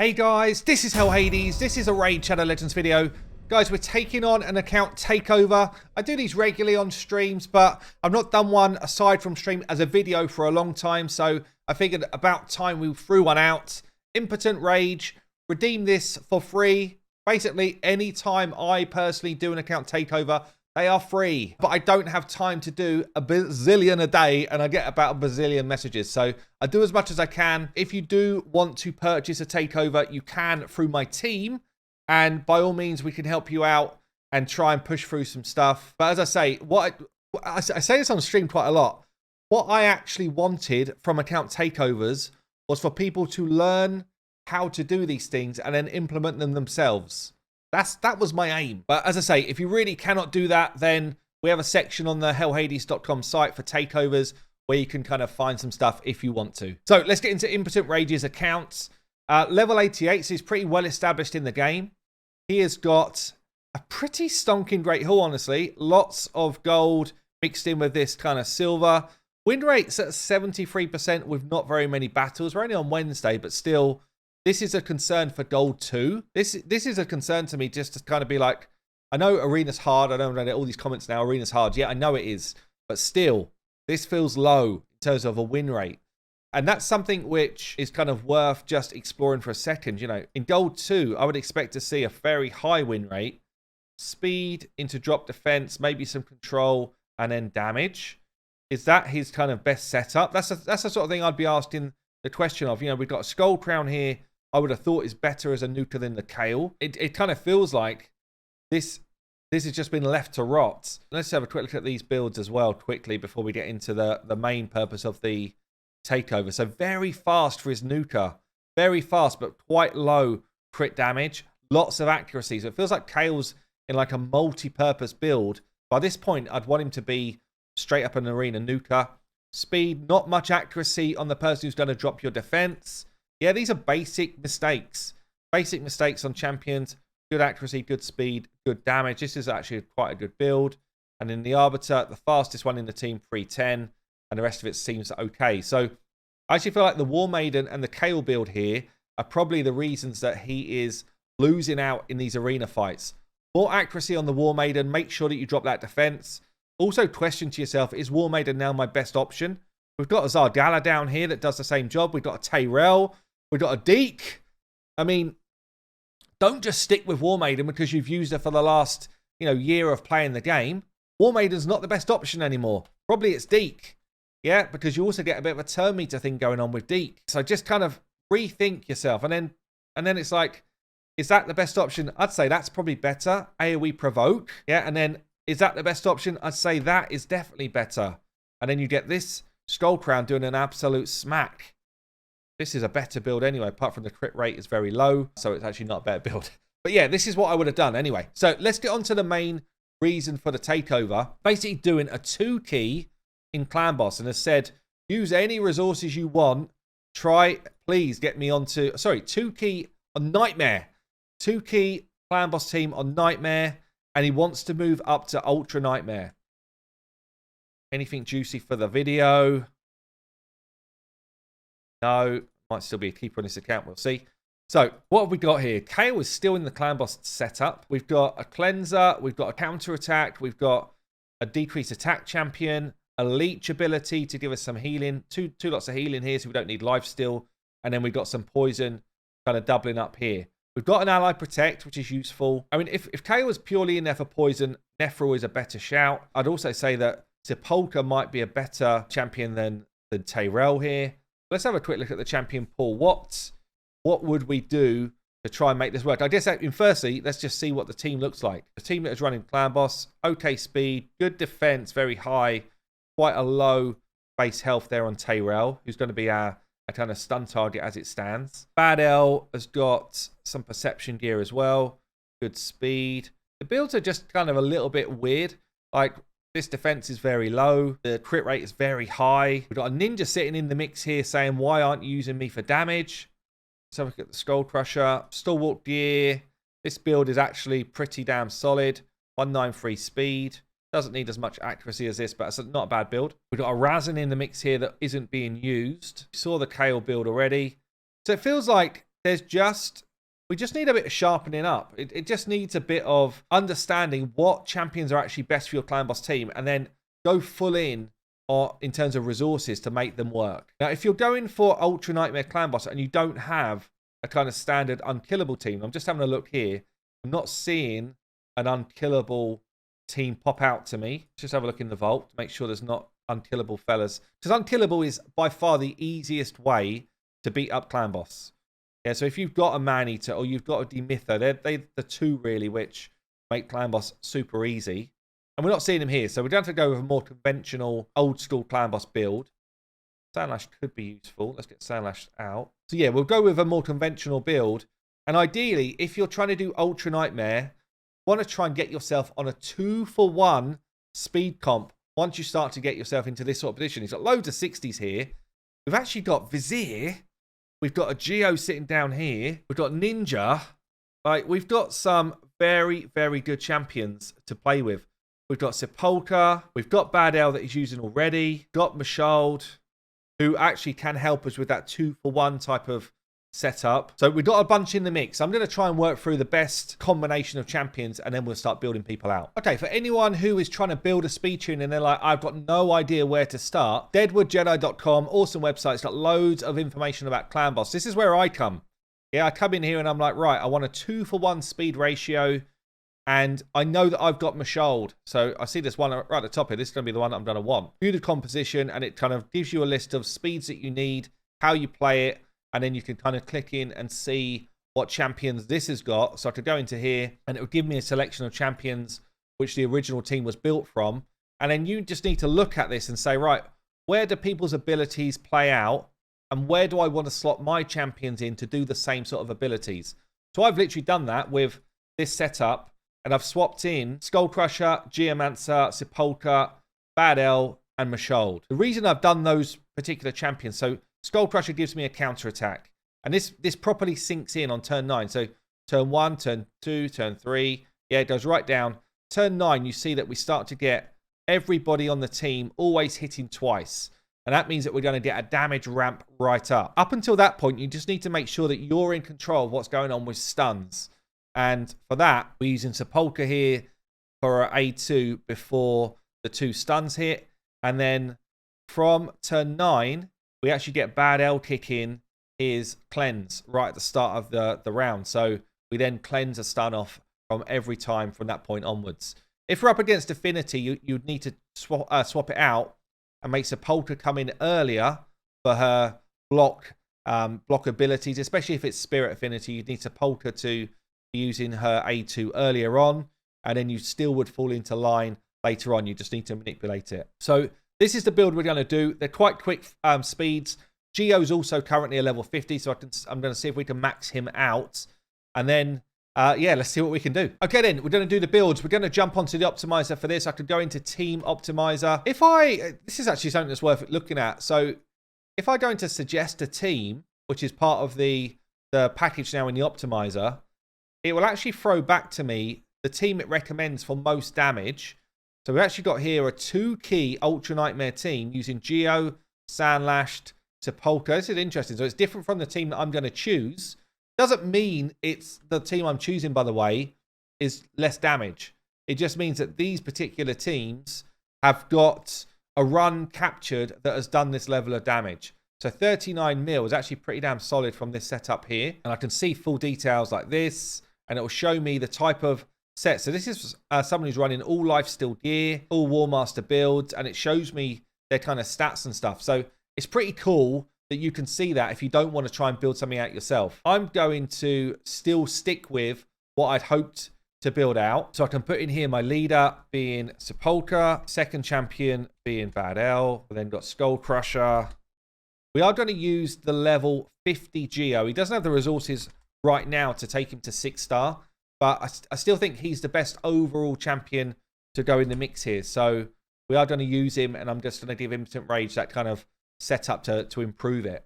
Hey guys, this is Hell Hades. This is a Raid Shadow Legends video. Guys, we're taking on an account takeover. I do these regularly on streams, but I've not done one aside from stream as a video for a long time. So I figured about time we threw one out. Impotent Rage. Redeem this for free. Basically, anytime I personally do an account takeover, they are free. But I don't have time to do a bazillion a day, and I get about a bazillion messages. So I do as much as I can. If you do want to purchase a takeover, you can through my team. And by all means, we can help you out and try and push through some stuff. But as I say, I say this on stream quite a lot. What I actually wanted from account takeovers was for people to learn how to do these things and then implement them themselves. That was my aim. But as I say, if you really cannot do that, then we have a section on the hellhades.com site for takeovers where you can kind of find some stuff if you want to. So let's get into Impotent Rage's accounts. Level 88, so he's pretty well established in the game. He has got a pretty stonking great haul, honestly. Lots of gold mixed in with this kind of silver. Win rate's at 73% with not very many battles. We're only on Wednesday, but still, this is a concern for gold too. This is a concern to me, just to kind of be like, I know arena's hard. I don't know all these comments now. Arena's hard. Yeah, I know it is. But still, this feels low in terms of a win rate. And that's something which is kind of worth just exploring for a second. You know, in gold 2, I would expect to see a very high win rate. Speed into drop defense, maybe some control, and then damage. Is that his kind of best setup? That's the sort of thing I'd be asking the question of. You know, we've got a Skull Crown here. I would have thought is better as a nuker than the Kale. It kind of feels like this has just been left to rot. Let's have a quick look at these builds as well quickly before we get into the main purpose of the takeover. So very fast for his nuker. Very fast, but quite low crit damage. Lots of accuracy. So it feels like Kale's in like a multi-purpose build. By this point, I'd want him to be straight up an arena nuker. Speed, not much accuracy on the person who's going to drop your defense. Yeah, these are basic mistakes. Basic mistakes on champions. Good accuracy, good speed, good damage. This is actually quite a good build. And in the Arbiter, the fastest one in the team, 310. And the rest of it seems okay. So I actually feel like the War Maiden and the Kale build here are probably the reasons that he is losing out in these arena fights. More accuracy on the War Maiden. Make sure that you drop that defense. Also question to yourself, is War Maiden now my best option? We've got a Zardala down here that does the same job. We've got a Tyrell. We've got a Deke. I mean, don't just stick with War Maiden because you've used her for the last, year of playing the game. War Maiden's not the best option anymore. Probably it's Deke. Yeah, because you also get a bit of a turn meter thing going on with Deke. So just kind of rethink yourself. And then it's like, is that the best option? I'd say that's probably better. AoE provoke. Yeah, and then is that the best option? I'd say that is definitely better. And then you get this Skull Crown doing an absolute smack. This is a better build anyway, apart from the crit rate is very low. So it's actually not a better build. But yeah, this is what I would have done anyway. So let's get on to the main reason for the takeover. Basically doing a 2-key in Clan Boss and has said, use any resources you want. Please get me onto, 2-key on Nightmare. 2-key Clan Boss team on Nightmare. And he wants to move up to Ultra Nightmare. Anything juicy for the video? No. Might still be a keeper on this account. We'll see. So, what have we got here? Kale is still in the Clan Boss setup. We've got a Cleanser. We've got a Counter Attack. We've got a Decrease Attack Champion. A Leech ability to give us some healing. Two lots of healing here, so we don't need life still. And then we've got some poison kind of doubling up here. We've got an Ally Protect, which is useful. I mean, if Kale was purely in there for poison, Nephral is a better shout. I'd also say that Sepulcher might be a better champion than Tyrell here. Let's have a quick look at the champion pool. What would we do to try and make this work? I guess, firstly, let's just see what the team looks like. The team that is running Clan Boss, okay speed, good defense, very high, quite a low base health there on Tyrell, who's going to be a kind of stun target as it stands. Bad L has got some perception gear as well. Good speed. The builds are just kind of a little bit weird. Like, this defense is very low. The crit rate is very high. We've got a ninja sitting in the mix here saying, why aren't you using me for damage? Let's have a look at the Skull Crusher. Stalwart gear. This build is actually pretty damn solid. 193 speed. Doesn't need as much accuracy as this, but it's not a bad build. We've got a Razin in the mix here that isn't being used. We saw the Kale build already. So it feels like we just need a bit of sharpening up. It just needs a bit of understanding what champions are actually best for your clan boss team, and then go full in or in terms of resources to make them work. Now, if you're going for Ultra Nightmare Clan Boss and you don't have a kind of standard unkillable team, I'm just having a look here. I'm not seeing an unkillable team pop out to me. Let's just have a look in the vault to make sure there's not unkillable fellas. Because unkillable is by far the easiest way to beat up Clan Boss. Yeah, so if you've got a Man-Eater or you've got a Demither, they're the two really which make Clan Boss super easy. And we're not seeing him here, so we're going to have to go with a more conventional, old-school Clan Boss build. Sandlash could be useful. Let's get Sandlash out. So yeah, we'll go with a more conventional build. And ideally, if you're trying to do Ultra Nightmare, you want to try and get yourself on a 2-for-1 speed comp once you start to get yourself into this sort of position. He's got loads of 60s here. We've actually got Vizier. We've got a Geo sitting down here. We've got Ninja. Like, we've got some very, very good champions to play with. We've got Sepulcher. We've got Bad L that he's using already. We've got Mashold, who actually can help us with that 2-for-1 type of setup. So we've got a bunch in the mix. I'm going to try and work through the best combination of champions, and then we'll start building people out. Okay, for anyone who is trying to build a speed tune and they're like, I've got no idea where to start, deadwoodjedi.com, awesome website. It's got loads of information about Clan Boss. This is where I come. Yeah, I come in here and I'm like, right, I want a 2-for-1 speed ratio. And I know that I've got Mashold. So I see this one right at the top here. This is going to be the one that I'm going to want. View the composition, and it kind of gives you a list of speeds that you need, how you play it, and then you can kind of click in and see what champions this has got. So I could go into here, and it would give me a selection of champions which the original team was built from. And then you just need to look at this and say, right, where do people's abilities play out? And where do I want to slot my champions in to do the same sort of abilities? So I've literally done that with this setup. And I've swapped in Skullcrusher, Geomancer, Sepulcher, Bad L, and Mashold. The reason I've done those particular champions, so Skullcrusher gives me a counter-attack. And this properly sinks in on turn 9. So turn 1, turn 2, turn 3. Yeah, it goes right down. Turn 9, you see that we start to get everybody on the team always hitting twice. And that means that we're going to get a damage ramp right up. Up until that point, you just need to make sure that you're in control of what's going on with stuns. And for that, we're using Sepulcher here for our A2 before the 2 stuns hit. And then from turn 9, we actually get Bad L kicking his cleanse right at the start of the round. So we then cleanse a stun off from every time from that point onwards. If we're up against Affinity, you'd need to swap it out and make Sepulcher come in earlier for her block abilities, especially if it's Spirit Affinity. You'd need Sepulcher to using her A2 earlier on, and then you still would fall into line later on. You just need to manipulate it. So this is the build we're going to do. They're quite quick speeds. Geo's also currently a level 50, so I'm going to see if we can max him out. And then, yeah, let's see what we can do. Okay, then, we're going to do the builds. We're going to jump onto the optimizer for this. I could go into team optimizer. This is actually something that's worth looking at. So if I go into suggest a team, which is part of the package now in the optimizer, it will actually throw back to me the team it recommends for most damage. So we've actually got here a 2-key Ultra Nightmare team using Geo, Sandlashed, Sepulcher. This is interesting. So it's different from the team that I'm going to choose. Doesn't mean it's the team I'm choosing, by the way, is less damage. It just means that these particular teams have got a run captured that has done this level of damage. So 39 mil is actually pretty damn solid from this setup here. And I can see full details like this. And it will show me the type of set. So this is someone who's running all Lifesteal gear, all War Master builds, and it shows me their kind of stats and stuff. So it's pretty cool that you can see that if you don't want to try and build something out yourself. I'm going to still stick with what I'd hoped to build out. So I can put in here my leader being Sepulcher, second champion being Bad L, we then got Skullcrusher. We are going to use the level 50 Geo. He doesn't have the resources right now to take him to 6-star, but I still think he's the best overall champion to go in the mix here. So we are going to use him, and I'm just going to give Impotent Rage that kind of setup to improve it.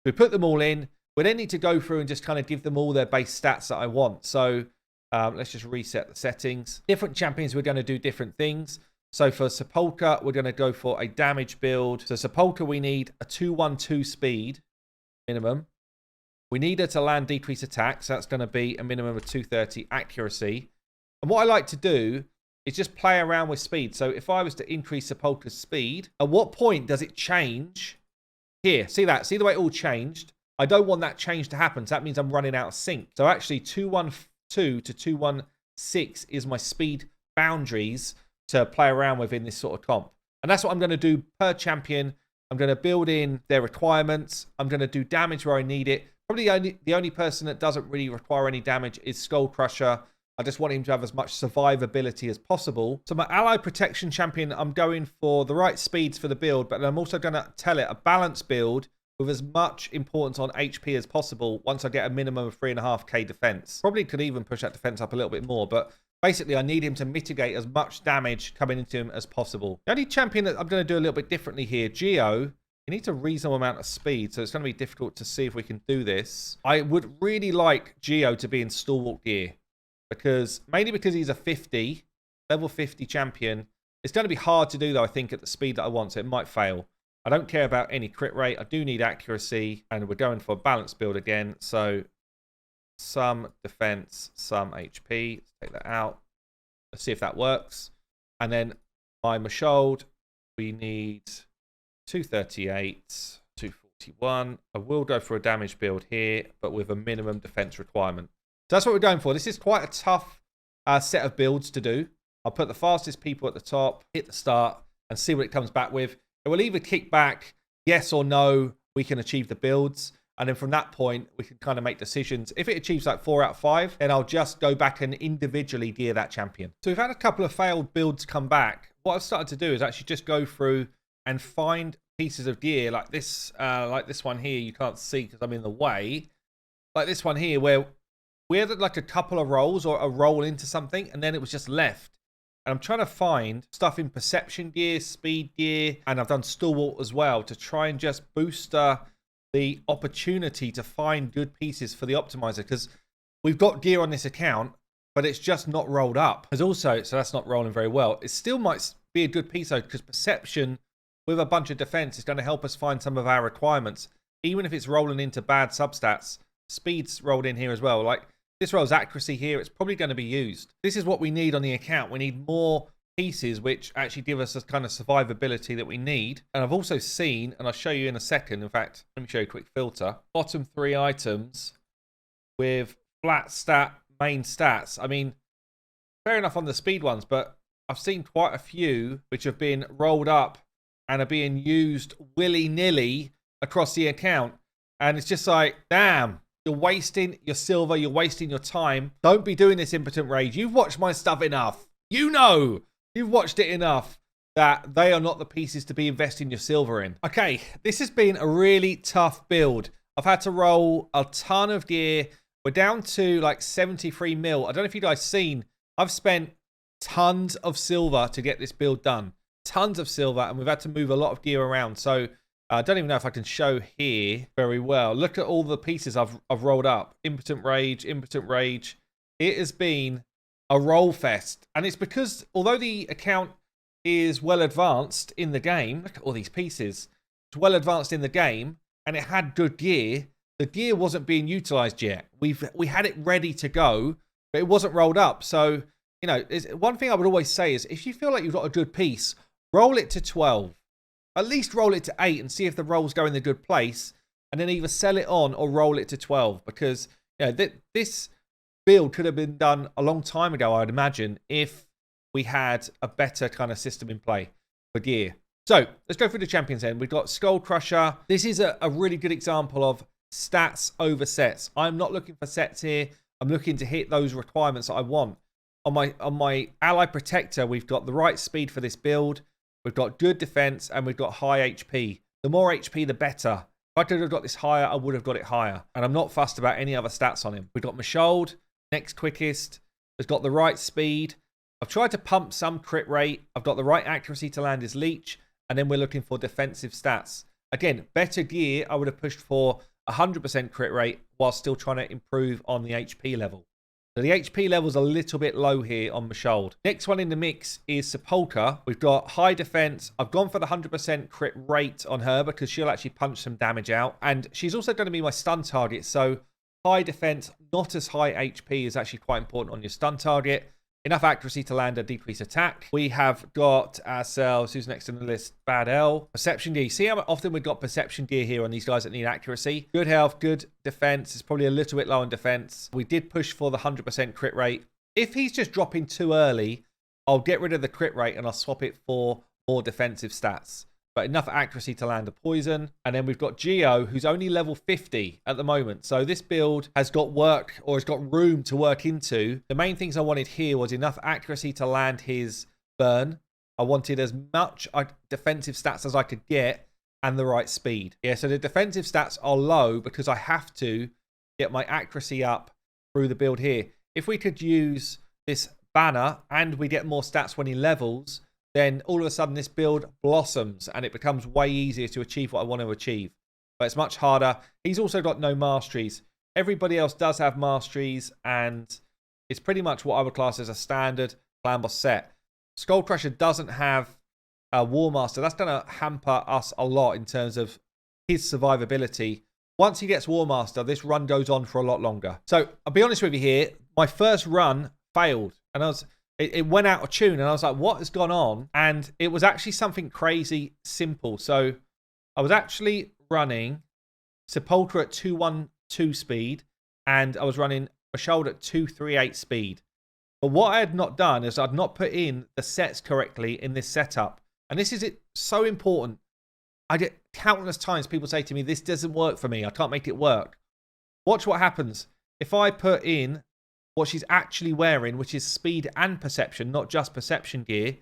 We put them all in. We then need to go through and just kind of give them all their base stats that I want. So let's just reset the settings. Different champions, we're going to do different things. So for Sepulcher, we're going to go for a damage build. So Sepulcher, we need a 212 speed minimum. We need her to land decrease attack, so that's going to be a minimum of 230 accuracy. And what I like to do is just play around with speed. So if I was to increase Sepulcher's speed, at what point does it change? Here, see that? See the way it all changed? I don't want that change to happen, so that means I'm running out of sync. So actually 212 to 216 is my speed boundaries to play around with in this sort of comp. And that's what I'm going to do per champion. I'm going to build in their requirements. I'm going to do damage where I need it. Probably the only person that doesn't really require any damage is Skull Crusher. I just want him to have as much survivability as possible. So my ally protection champion, I'm going for the right speeds for the build, but I'm also going to tell it a balanced build with as much importance on HP as possible once I get a minimum of 3.5k defense. Probably could even push that defense up a little bit more, but basically I need him to mitigate as much damage coming into him as possible. The only champion that I'm going to do a little bit differently here, Geo, he needs a reasonable amount of speed, so it's going to be difficult to see if we can do this. I would really like Geo to be in stalwart gear, mainly because he's a 50, level 50 champion. It's going to be hard to do though, I think, at the speed that I want, so it might fail. I don't care about any crit rate. I do need accuracy, and we're going for a balanced build again. So some defense, some HP. Let's take that out. Let's see if that works. And then my Mashold, we need 238, 241. I will go for a damage build here, but with a minimum defense requirement. So that's what we're going for. This is quite a tough set of builds to do. I'll put the fastest people at the top, hit the start, and see what it comes back with. It will either kick back, yes or no, we can achieve the builds. And then from that point, we can kind of make decisions. If it achieves like 4 out of 5, then I'll just go back and individually gear that champion. So we've had a couple of failed builds come back. What I've started to do is actually just go through and find pieces of gear like this one here. You can't see because I'm in the way. Like this one here, where we had like a couple of rolls or a roll into something, and then it was just left. And I'm trying to find stuff in perception gear, speed gear, and I've done stalwart as well to try and just boost the opportunity to find good pieces for the optimizer, because we've got gear on this account, but it's just not rolled up. There's also, so that's not rolling very well. It still might be a good piece though, because perception with a bunch of defense is going to help us find some of our requirements. Even if it's rolling into bad substats, speed's rolled in here as well. Like, this rolls accuracy here, it's probably going to be used. This is what we need on the account. We need more pieces which actually give us the kind of survivability that we need. And I've also seen, and I'll show you in a second, in fact, let me show you a quick filter. Bottom 3 items with flat stat, main stats. I mean, fair enough on the speed ones, but I've seen quite a few which have been rolled up and are being used willy-nilly across the account. And it's just like, damn. You're wasting your silver. You're wasting your time. Don't be doing this, Impotent Rage. You've watched my stuff enough. You know. You've watched it enough that they are not the pieces to be investing your silver in. Okay, this has been a really tough build. I've had to roll a ton of gear. We're down to like 73 mil. I don't know if you guys seen. I've spent tons of silver to get this build done. Tons of silver, and we've had to move a lot of gear around. So I don't even know if I can show here very well. Look at all the pieces I've rolled up. Impotent Rage, Impotent Rage. It has been a roll fest. And it's because, although the account is well advanced in the game, look at all these pieces. It's well advanced in the game, and it had good gear. The gear wasn't being utilized yet. We had it ready to go, but it wasn't rolled up. So, you know, one thing I would always say is, if you feel like you've got a good piece, roll it to 12. At least roll it to 8 and see if the rolls go in the good place, and then either sell it on or roll it to 12, because, you know, this build could have been done a long time ago, I'd imagine, if we had a better kind of system in play for gear. So let's go through the champions then. We've got Skull Crusher. This is a really good example of stats over sets. I'm not looking for sets here. I'm looking to hit those requirements that I want. On my ally protector, we've got the right speed for this build. We've got good defense, and we've got high HP. The more HP, the better. If I could have got this higher, I would have got it higher. And I'm not fussed about any other stats on him. We've got Mashold, next quickest. Has got the right speed. I've tried to pump some crit rate. I've got the right accuracy to land his leech. And then we're looking for defensive stats. Again, better gear, I would have pushed for 100% crit rate while still trying to improve on the HP level. So the HP level's a little bit low here on Mashold. Next one in the mix is Sepulcher. We've got high defense. I've gone for the 100% crit rate on her because she'll actually punch some damage out. And she's also going to be my stun target. So high defense, not as high HP is actually quite important on your stun target. Enough accuracy to land a decreased attack. We have got ourselves, who's next on the list? Bad L. Perception gear. See how often we've got perception gear here on these guys that need accuracy? Good health, good defense. It's probably a little bit low on defense. We did push for the 100% crit rate. If he's just dropping too early, I'll get rid of the crit rate and I'll swap it for more defensive stats. But enough accuracy to land a poison. And then we've got Geo, who's only level 50 at the moment. So this build has got work, or has got room to work into. The main things I wanted here was enough accuracy to land his burn. I wanted as much defensive stats as I could get and the right speed. Yeah, so the defensive stats are low because I have to get my accuracy up through the build here. If we could use this banner and we get more stats when he levels, then all of a sudden this build blossoms and it becomes way easier to achieve what I want to achieve. But it's much harder. He's also got no masteries. Everybody else does have masteries, and it's pretty much what I would class as a standard clan boss set. Skull Crusher doesn't have a War Master. That's going to hamper us a lot in terms of his survivability. Once he gets War Master, this run goes on for a lot longer. So I'll be honest with you here. My first run failed, and it went out of tune, and I was like, what has gone on? And it was actually something crazy simple. So I was actually running Sepulcher at 212 speed, and I was running Mashold at 238 speed. But what I had not done is I'd not put in the sets correctly in this setup. And this is so important. I get countless times people say to me, this doesn't work for me. I can't make it work. Watch what happens. If I put in what she's actually wearing, which is speed and perception, not just perception gear,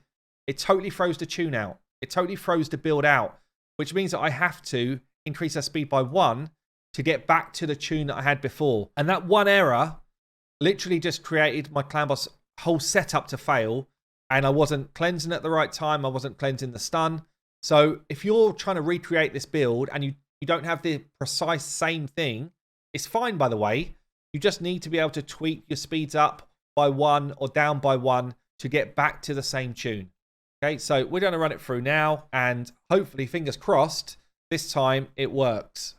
it totally throws the tune out. It totally throws the build out, which means that I have to increase her speed by 1 to get back to the tune that I had before. And that one error literally just created my clan boss whole setup to fail, and I wasn't cleansing at the right time. I wasn't cleansing the stun. So if you're trying to recreate this build and you don't have the precise same thing, it's fine, by the way. You just need to be able to tweak your speeds up by 1 or down by 1 to get back to the same tune. Okay, so we're going to run it through now, and hopefully, fingers crossed, this time it works.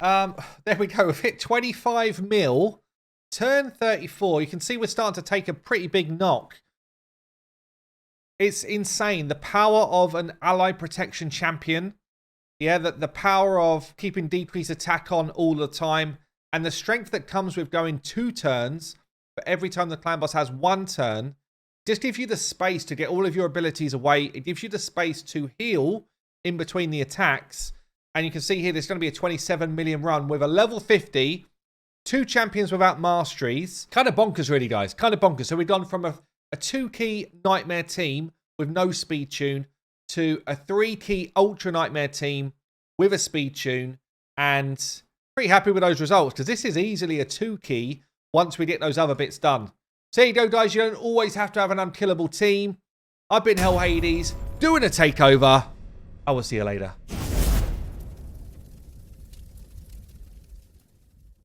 There we go. We've hit 25 mil. Turn 34. You can see we're starting to take a pretty big knock. It's insane. The power of an ally protection champion. Yeah, the power of keeping decrease attack on all the time. And the strength that comes with going 2 turns. But every time the clan boss has 1 turn. Just gives you the space to get all of your abilities away. It gives you the space to heal in between the attacks. And you can see here there's going to be a 27 million run with a level 50. 2 champions without masteries. Kind of bonkers, really, guys. Kind of bonkers. So we've gone from a 2-key Nightmare team with no speed tune to a 3-key Ultra Nightmare team with a speed tune. And pretty happy with those results because this is easily a 2-key once we get those other bits done. So there you go, guys. You don't always have to have an unkillable team. I've been Hell Hades, doing a takeover. I will see you later.